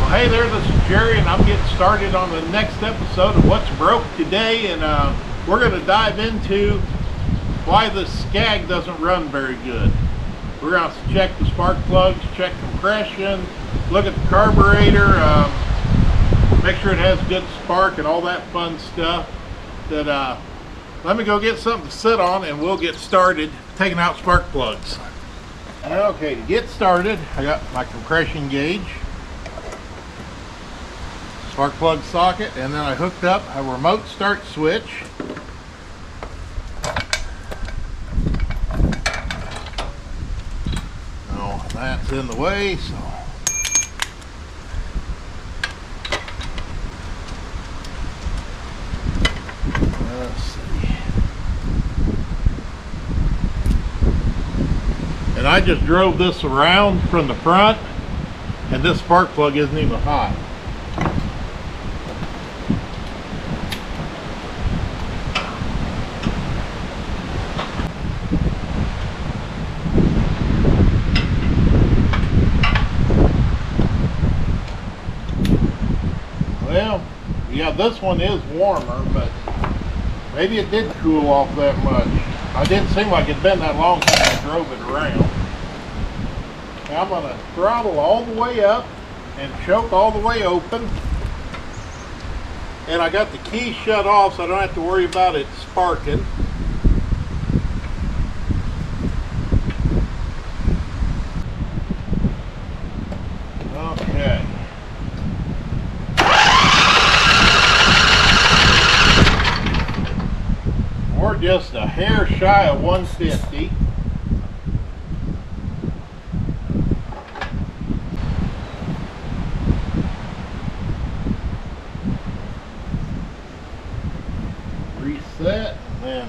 Hey there, this is Jerry, and I'm getting started on the next episode of What's Broke today, and we're going to dive into why the Scag doesn't run very good. We're going to check the spark plugs, check compression, look at the carburetor, make sure it has good spark and all that fun stuff. Let me go get something to sit on and we'll get started taking out spark plugs. Okay, to get started, I got my compression gauge, spark plug socket, and then I hooked up a remote start switch. Oh, that's in the way, so let's see. And I just drove this around from the front, and this spark plug isn't even hot. Well, yeah, this one is warmer, but maybe it did cool off that much. It didn't seem like it'd been that long since I drove it around. Now I'm going to throttle all the way up and choke all the way open. And I got the key shut off so I don't have to worry about it sparking. Okay. We're just a hair shy of 150. Reset, and then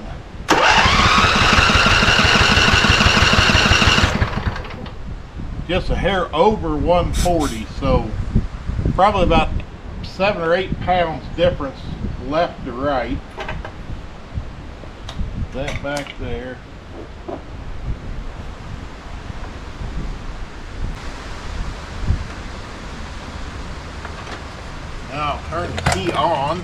just a hair over 140, so probably about 7 or 8 pounds difference left to right. That back there. Now I'll turn the key on.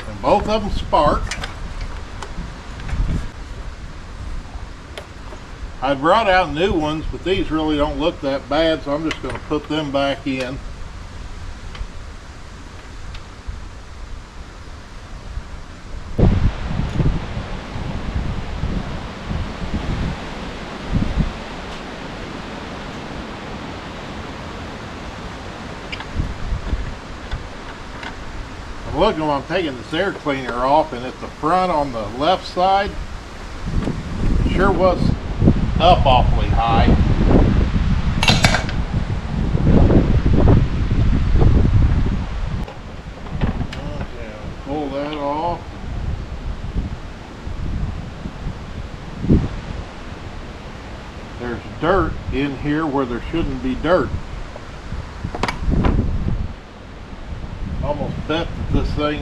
And both of them spark. I brought out new ones, but these really don't look that bad, so I'm just going to put them back in. I'm looking while I'm taking this air cleaner off, and at the front on the left side, it sure was up awfully high. Okay, I'll pull that off. There's dirt in here where there shouldn't be dirt. Almost bet that this thing,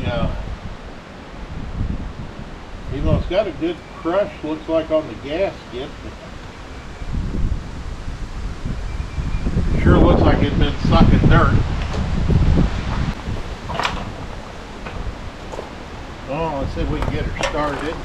even though it's got a good crush, looks like on the gasket, but sure looks like it's been sucking dirt. Oh, let's see if we can get her started.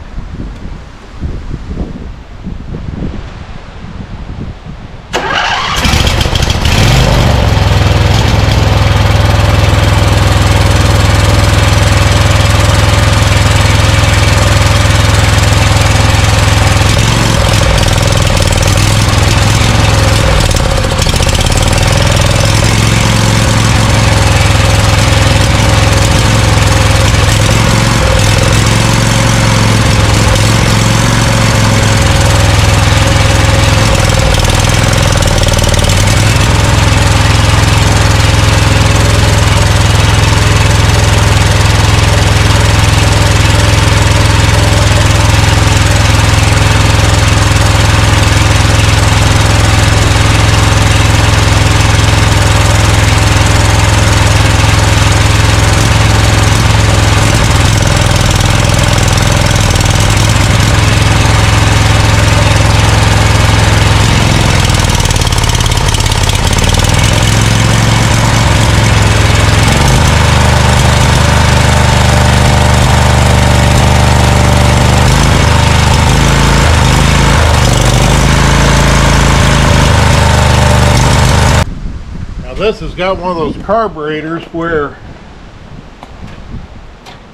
This has got one of those carburetors where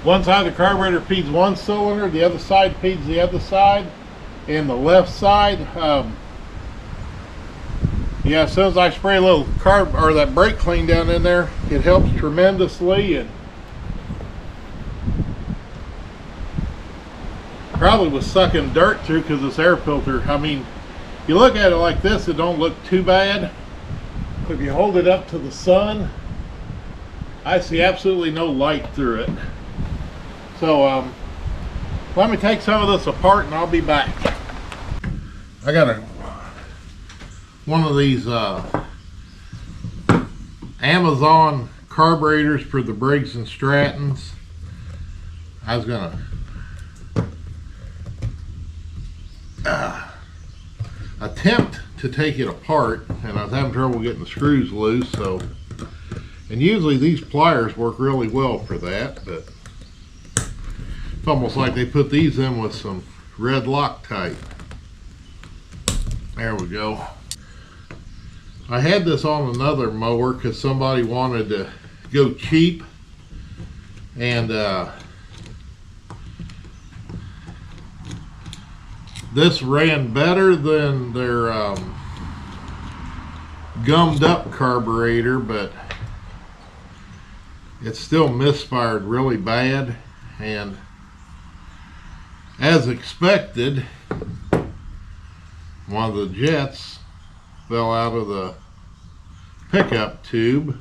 one side of the carburetor feeds one cylinder, the other side feeds the other side, and the left side, yeah, as soon as I spray a little carb or that brake clean down in there, it helps tremendously. And probably was sucking dirt through because this air filter, I mean, you look at it like this, it don't look too bad. If you hold it up to the sun, I see absolutely no light through it. So let me take some of this apart and I'll be back. I got one of these Amazon carburetors for the Briggs and Strattons. I was gonna attempt to take it apart, and I was having trouble getting the screws loose. So, and usually these pliers work really well for that, but it's almost like they put these in with some red Loctite. There we go. I had this on another mower because somebody wanted to go cheap, and this ran better than their gummed up carburetor, but it still misfired really bad. And as expected, one of the jets fell out of the pickup tube,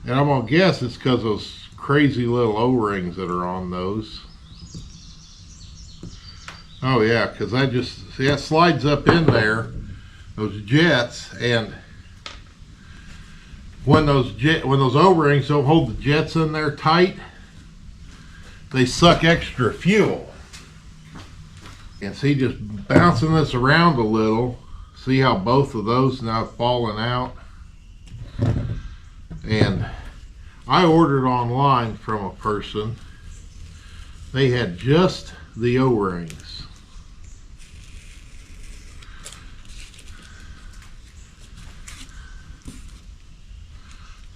and I'm gonna guess it's because of those crazy little O-rings that are on those. Oh yeah, because I just see that slides up in there, those jets, and when those O-rings don't hold the jets in there tight, they suck extra fuel. And see, just bouncing this around a little, see how both of those now have fallen out. And I ordered online from a person. They had just the O-rings.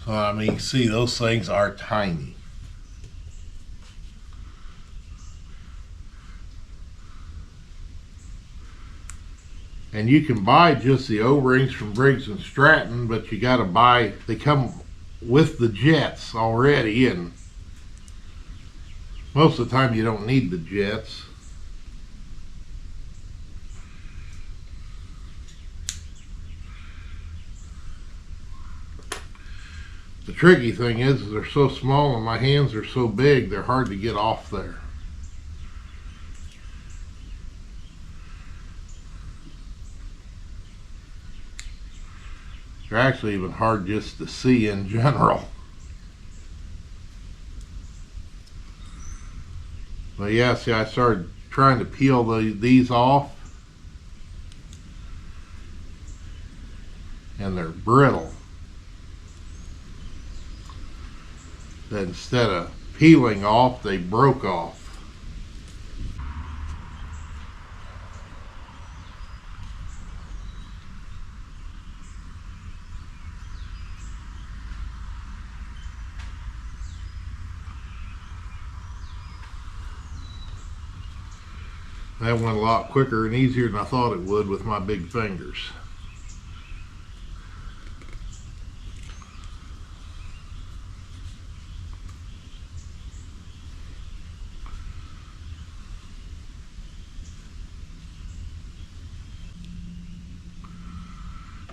So I mean, see, those things are tiny. And you can buy just the O-rings from Briggs and Stratton, but you got to buy, they come with the jets already, and most of the time you don't need the jets. The tricky thing is they're so small and my hands are so big, they're hard to get off there. They're actually even hard just to see in general. But yeah, see, I started trying to peel these off, and they're brittle. That instead of peeling off, they broke off. That went a lot quicker and easier than I thought it would with my big fingers.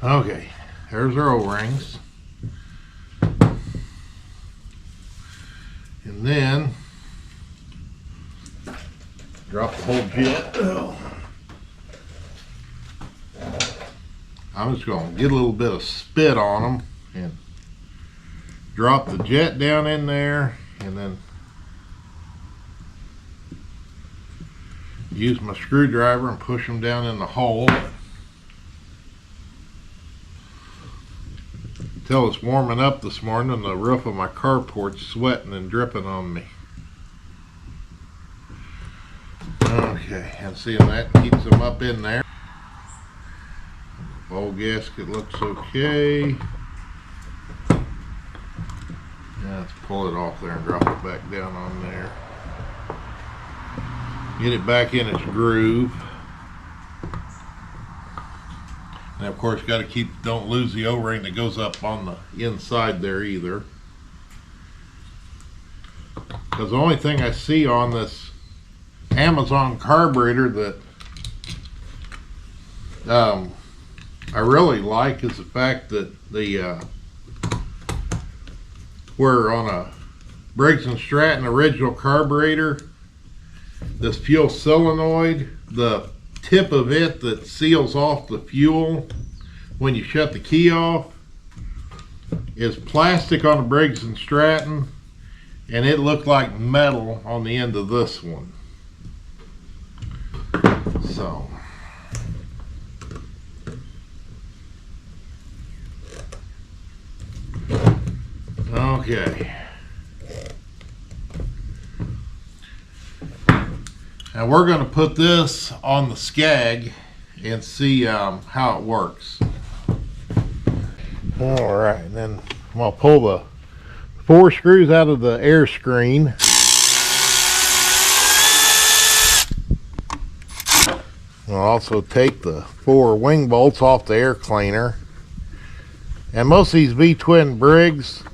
Okay, there's our O-rings. And then drop the whole jet. I'm just going to get a little bit of spit on them and drop the jet down in there, and then use my screwdriver and push them down in the hole until it's warming up this morning and the roof of my carport's sweating and dripping on me. Okay, and seeing that keeps them up in there. The bowl gasket looks okay. Now let's pull it off there and drop it back down on there. Get it back in its groove. And of course, got to don't lose the O-ring that goes up on the inside there either. Because the only thing I see on this Amazon carburetor that I really like is the fact that we're on a Briggs Stratton original carburetor. This fuel solenoid, the tip of it that seals off the fuel when you shut the key off, is plastic on the Briggs Stratton, and it looked like metal on the end of this one. So okay, now we're going to put this on the Scag and see how it works. All right, and then I'm going to pull the 4 screws out of the air screen. I'll also take the 4 wing bolts off the air cleaner. And most of these V-twin Briggs,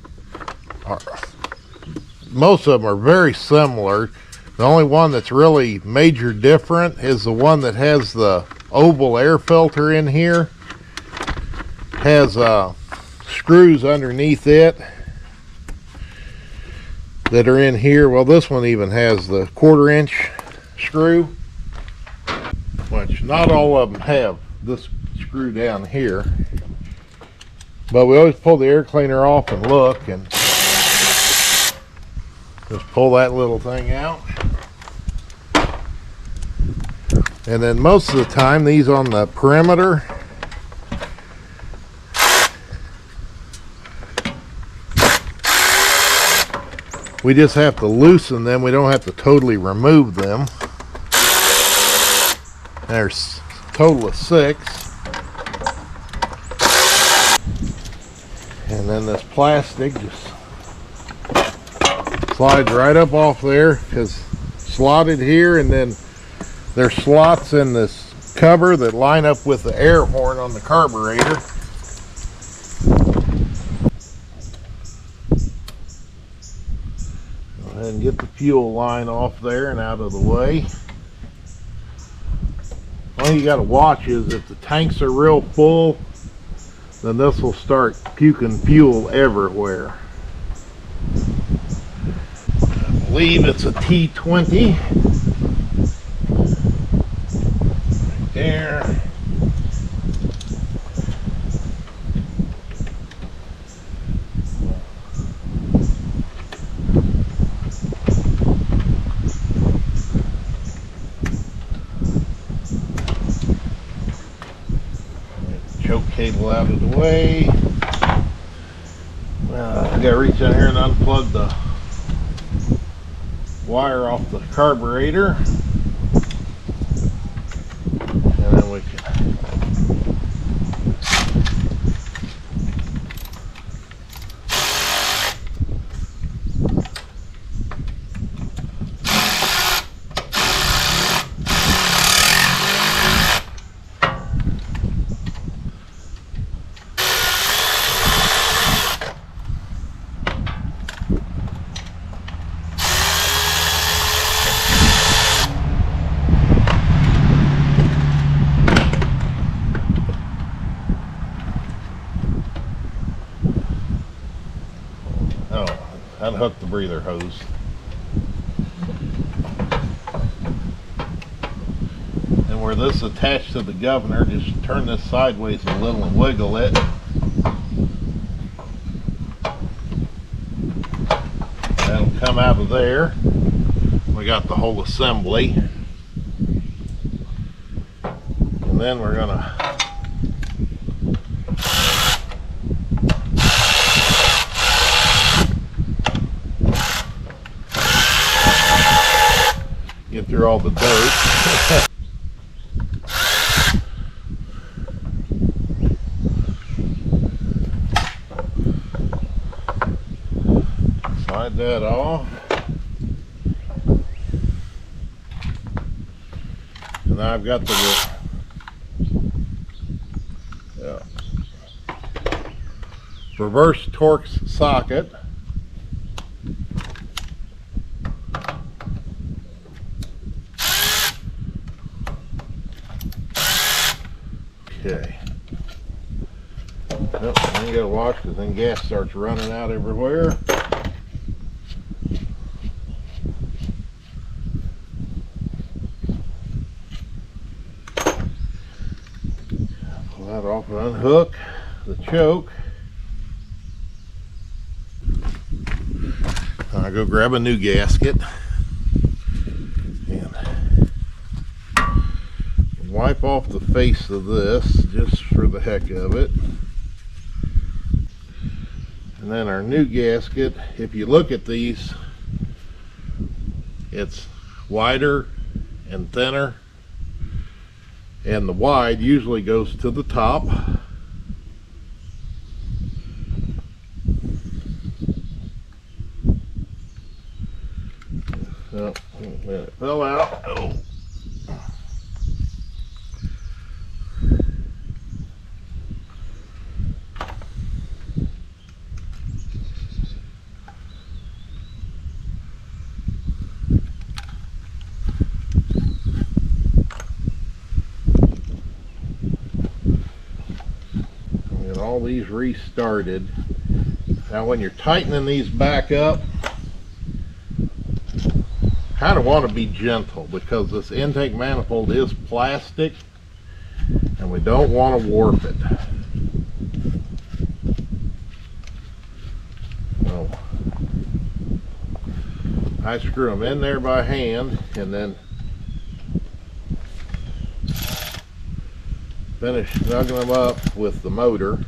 most of them are very similar. The only one that's really major different is the one that has the oval air filter in here. Has screws underneath it that are in here. Well, this one even has the 1/4-inch screw, which not all of them have this screw down here. But we always pull the air cleaner off and look, and just pull that little thing out. And then most of the time, these on the perimeter, we just have to loosen them. We don't have to totally remove them. There's a total of 6. And then this plastic just slides right up off there, because slotted here, and then there's slots in this cover that line up with the air horn on the carburetor. Go ahead and get the fuel line off there and out of the way. All you got to watch is if the tanks are real full, then this will start puking fuel everywhere. I believe it's a T20. Right there. Choke cable out of the way. I gotta reach down here and unplug the wire off the carburetor, and then we can unhook the breather hose. And where this is attached to the governor, just turn this sideways a little and wiggle it. That'll come out of there. We got the whole assembly. And then we're gonna get through all the dirt. Slide that off. And now I've got the reverse Torx socket. Okay. Nope, then you gotta watch because then gas starts running out everywhere. Pull that off and unhook the choke. I'll go grab a new gasket and wipe off the face of this just for the heck of it. And then our new gasket, if you look at these, it's wider and thinner, and the wide usually goes to the top. Oh, it fell out. Oh. Get all these restarted. Now when you're tightening these back up, kind of want to be gentle because this intake manifold is plastic and we don't want to warp it. So I screw them in there by hand and then finish snugging them up with the motor.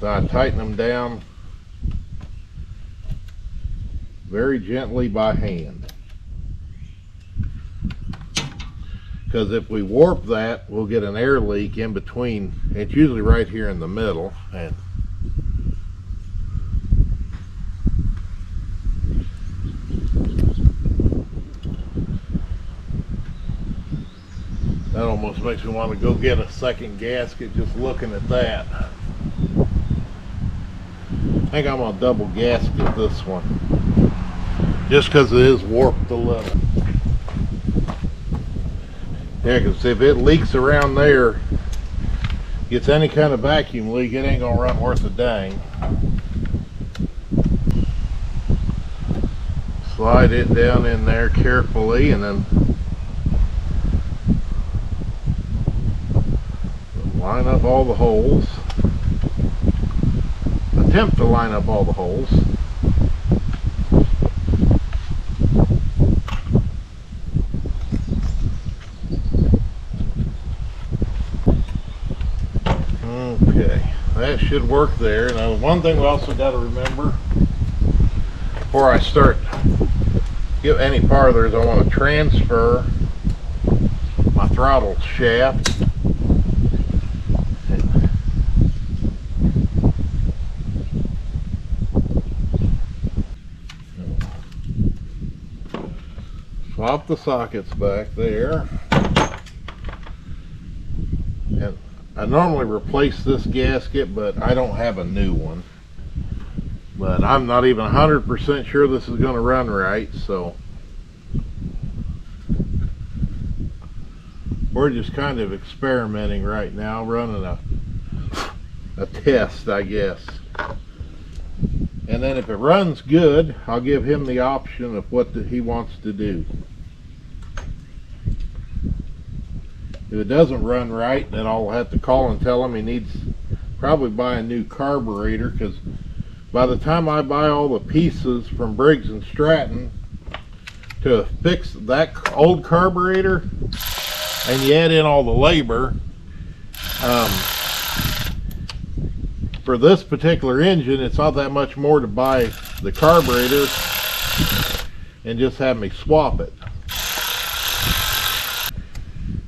I tighten them down very gently by hand, because if we warp that, we'll get an air leak in between. It's usually right here in the middle, and that almost makes me want to go get a second gasket just looking at that. I think I'm going to double gasket this one just because it is warped a little. Yeah, because if it leaks around there, gets any kind of vacuum leak, it ain't going to run worth a dang. Slide it down in there carefully and then line up all the holes. Attempt to line up all the holes. Okay, that should work there. Now, one thing we also got to remember before I start get any farther is I want to transfer my throttle shaft. Swap the sockets back there, and I normally replace this gasket, but I don't have a new one. But I'm not even 100% sure this is going to run right, so we're just kind of experimenting right now, running a test, I guess. And then if it runs good, I'll give him the option of what he wants to do. If it doesn't run right, then I'll have to call and tell him he needs probably buy a new carburetor, because by the time I buy all the pieces from Briggs and Stratton to fix that old carburetor, and you add in all the labor, for this particular engine, it's not that much more to buy the carburetor and just have me swap it.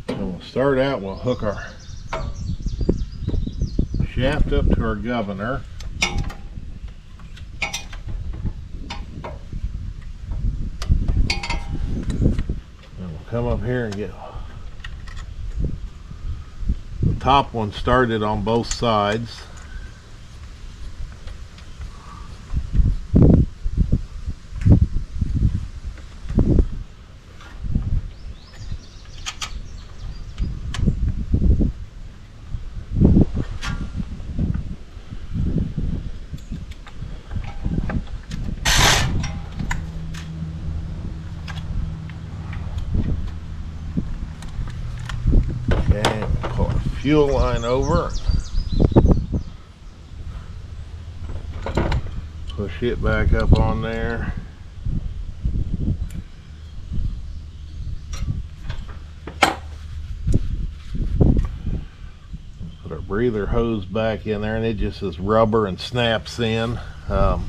So we'll start out, we'll hook our shaft up to our governor. And we'll come up here and get the top one started on both sides. Okay, pull our fuel line over. Push it back up on there. Put our breather hose back in there, and it just is rubber and snaps in. Okay,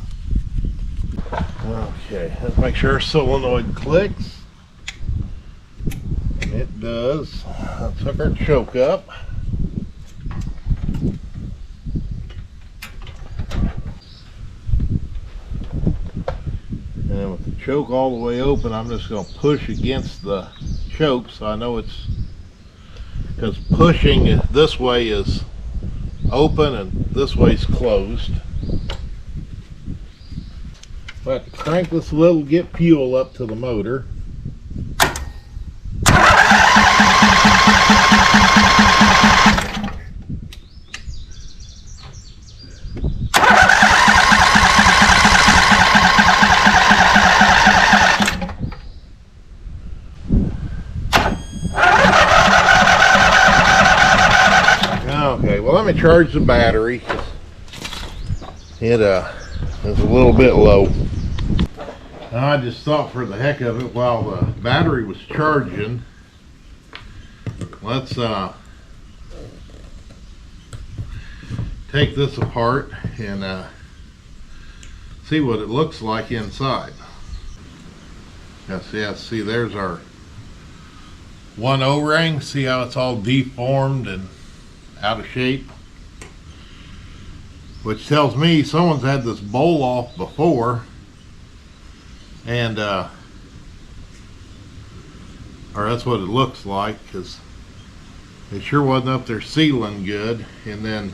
let's make sure our solenoid clicks. And it does. Let's hook our choke up. And with the choke all the way open, I'm just going to push against the choke so I know it's, because pushing this way is open and this way is closed. I have to crank this a little, get fuel up to the motor. Okay, well, let me charge the battery. It is a little bit low. I just thought, for the heck of it, while the battery was charging, let's take this apart and see what it looks like inside. See, there's our one O-ring. See how it's all deformed and out of shape? Which tells me someone's had this bowl off before, and or that's what it looks like, because it sure wasn't up there sealing good. And then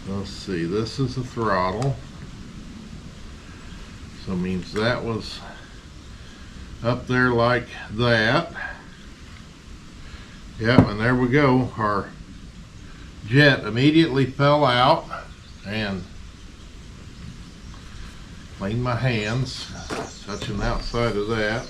let's see, this is the throttle, so it means that was up there like that. Yep, and there we go. Our jet immediately fell out, and clean my hands, touching the outside of that.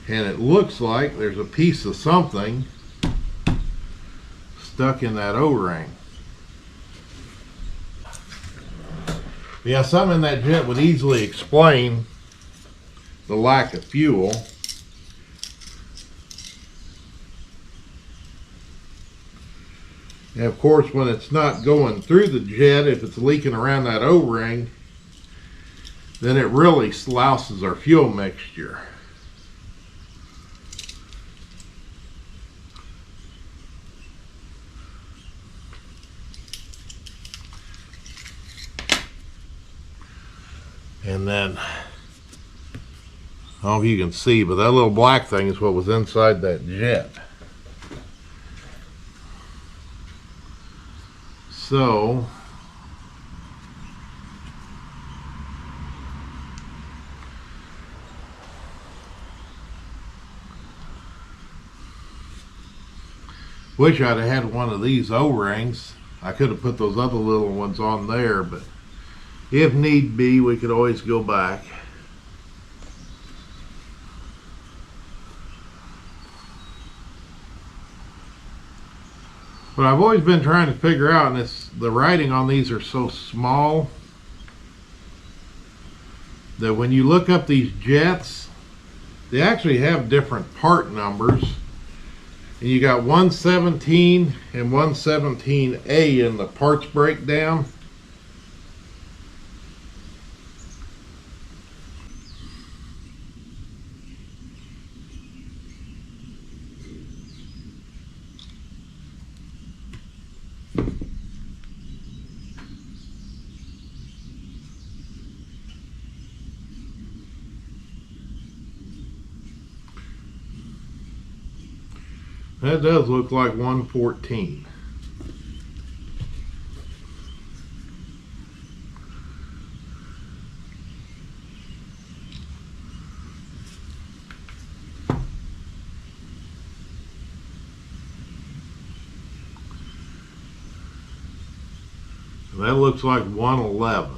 And it looks like there's a piece of something stuck in that O-ring. Yeah, something in that jet would easily explain the lack of fuel. And of course, when it's not going through the jet, if it's leaking around that O-ring, then it really slouses our fuel mixture. And then, I don't know if you can see, but that little black thing is what was inside that jet. So, wish I'd have had one of these O-rings. I could have put those other little ones on there, but if need be, we could always go back. But I've always been trying to figure out, and the writing on these are so small that when you look up these jets, they actually have different part numbers. And you got 117 and 117A in the parts breakdown. That does look like 114. That looks like 111.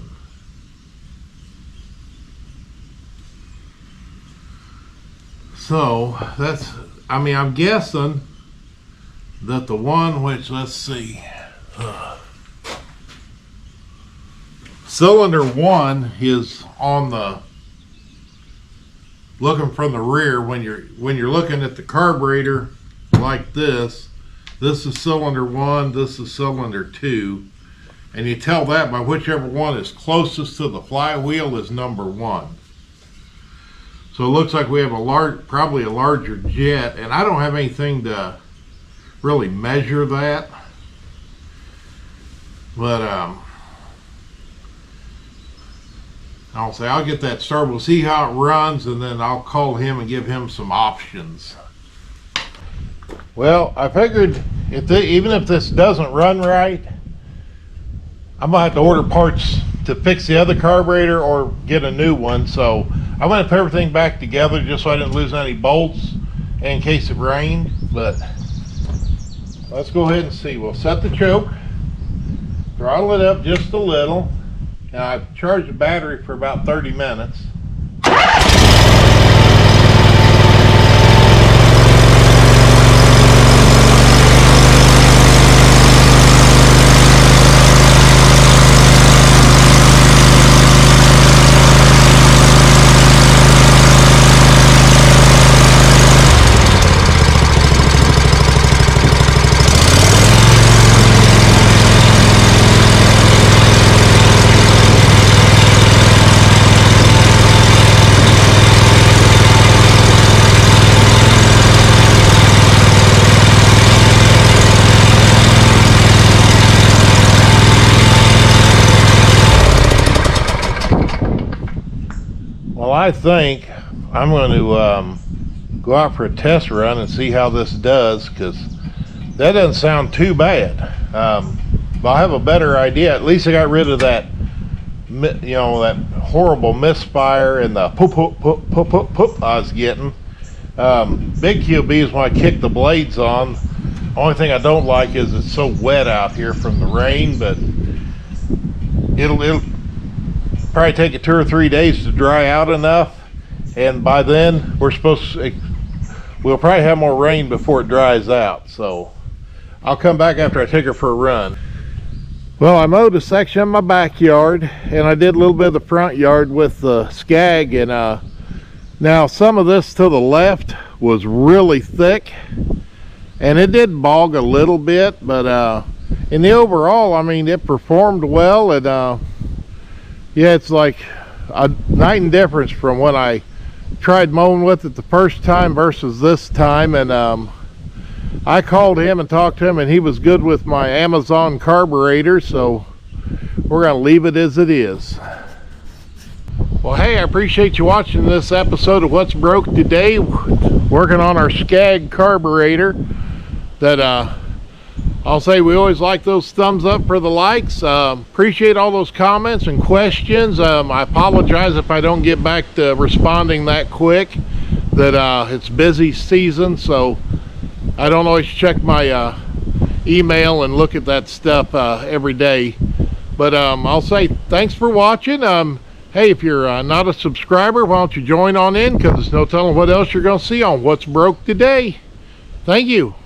So that's, I mean, I'm guessing that the one which, let's see, cylinder 1 is on the, looking from the rear. When you're looking at the carburetor like this is cylinder 1, this is cylinder 2, and you tell that by whichever one is closest to the flywheel is number 1. So it looks like we have probably a larger jet, and I don't have anything to really measure that, but I'll get that started. We'll see how it runs, and then I'll call him and give him some options. Well, I figured even if this doesn't run right, I'm gonna have to order parts to fix the other carburetor or get a new one. So I'm gonna put everything back together just so I didn't lose any bolts in case it rained. But let's go ahead and see. We'll set the choke, throttle it up just a little, and I've charged the battery for about 30 minutes. Well, I think I'm going to go out for a test run and see how this does, because that doesn't sound too bad. But I have a better idea. At least I got rid of that, you know, that horrible misfire and the poop I was getting. Big QB is when I kick the blades on. Only thing I don't like is it's so wet out here from the rain, but it'll probably take it 2 or 3 days to dry out enough, and by then we'll probably have more rain before it dries out. So I'll come back after I take her for a run. Well, I mowed a section of my backyard, and I did a little bit of the front yard with the Scag, and now some of this to the left was really thick, and it did bog a little bit, but in the overall, I mean, it performed well. And yeah, it's like a night and difference from when I tried mowing with it the first time versus this time. And I called him and talked to him, and he was good with my Amazon carburetor, so we're gonna leave it as it is. Well, hey, I appreciate you watching this episode of What's Broke Today. Working on our Scag carburetor. That I'll say we always like those thumbs up for the likes. Appreciate all those comments and questions. I apologize if I don't get back to responding that quick. That it's busy season, so I don't always check my email and look at that stuff every day. But I'll say thanks for watching. Hey, if you're not a subscriber, why don't you join on in, because there's no telling what else you're going to see on What's Broke Today. Thank you.